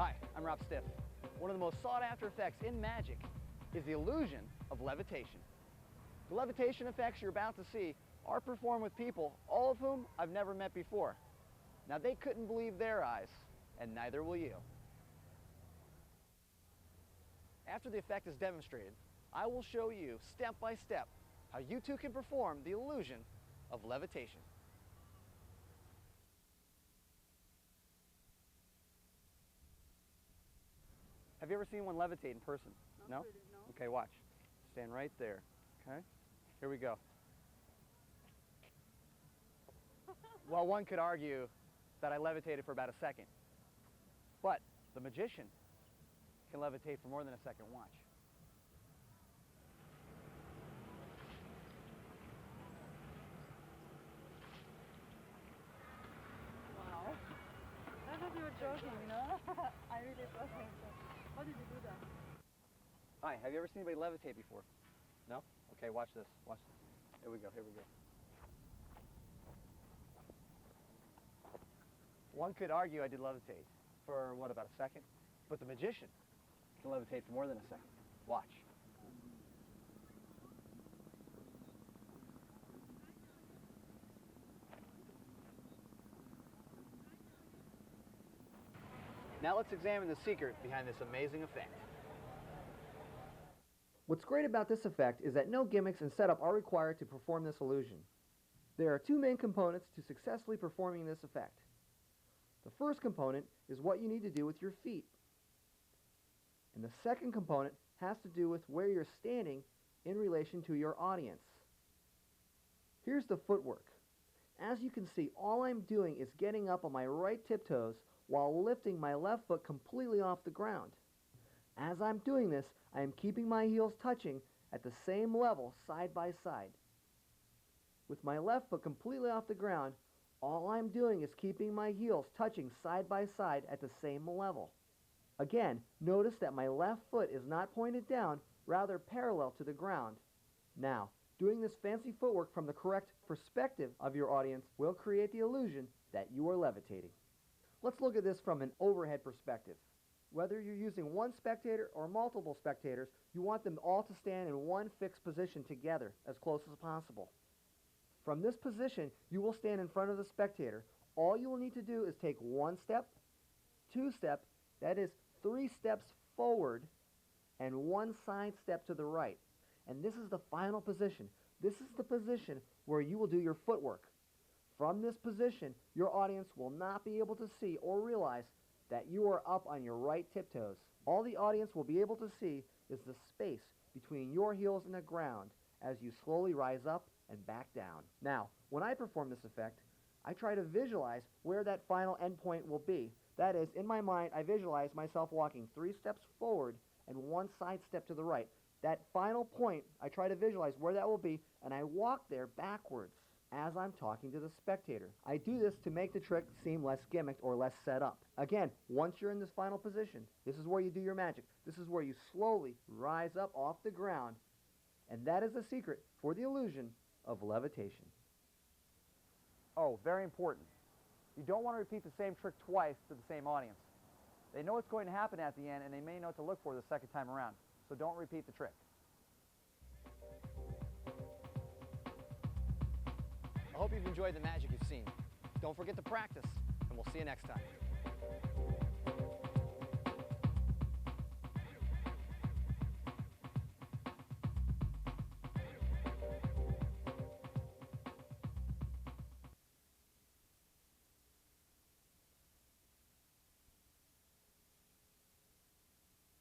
Hi, I'm Rob Stiff. One of the most sought-after effects in magic is the illusion of levitation. The levitation effects you're about to see are performed with people, all of whom I've never met before. Now, they couldn't believe their eyes, and neither will you. After the effect is demonstrated, I will show you step by step how you too can perform the illusion of levitation. Have you ever seen one levitate in person? No? Really, no. Okay, watch. Stand right there. Okay? Here we go. Well, one could argue that I levitated for about a second. But the magician can levitate for more than a second. Watch. Wow. I thought you were joking, you know? I really thought so. How did you do that? Hi, have you ever seen anybody levitate before? No? Okay, watch this. Watch this. Here we go, here we go. One could argue I did levitate for, what, about a second? But the magician can levitate for more than a second. Watch. Now let's examine the secret behind this amazing effect. What's great about this effect is that no gimmicks and setup are required to perform this illusion. There are two main components to successfully performing this effect. The first component is what you need to do with your feet. And the second component has to do with where you're standing in relation to your audience. Here's the footwork. As you can see, all I'm doing is getting up on my right tiptoes while lifting my left foot completely off the ground. As I'm doing this, I am keeping my heels touching at the same level side by side. With my left foot completely off the ground, all I'm doing is keeping my heels touching side by side at the same level. Again, notice that my left foot is not pointed down, rather parallel to the ground. Now, doing this fancy footwork from the correct perspective of your audience will create the illusion that you are levitating. Let's look at this from an overhead perspective. Whether you're using one spectator or multiple spectators, you want them all to stand in one fixed position together as close as possible. From this position, you will stand in front of the spectator. All you will need to do is take one step, two steps, that is 3 steps forward, and 1 side step to the right. And this is the final position. This is the position where you will do your footwork. From this position, your audience will not be able to see or realize that you are up on your right tiptoes. All the audience will be able to see is the space between your heels and the ground as you slowly rise up and back down. Now, when I perform this effect, I try to visualize where that final endpoint will be. That is, in my mind, I visualize myself walking 3 steps forward and 1 side step to the right. That final point, I try to visualize where that will be, and I walk there backwards as I'm talking to the spectator. I do this to make the trick seem less gimmicked or less set up. Again, once you're in this final position, this is where you do your magic. This is where you slowly rise up off the ground, and that is the secret for the illusion of levitation. Oh, very important. You don't want to repeat the same trick twice to the same audience. They know what's going to happen at the end, and they may know what to look for the second time around. So don't repeat the trick. I hope you've enjoyed the magic you've seen. Don't forget to practice, and we'll see you next time.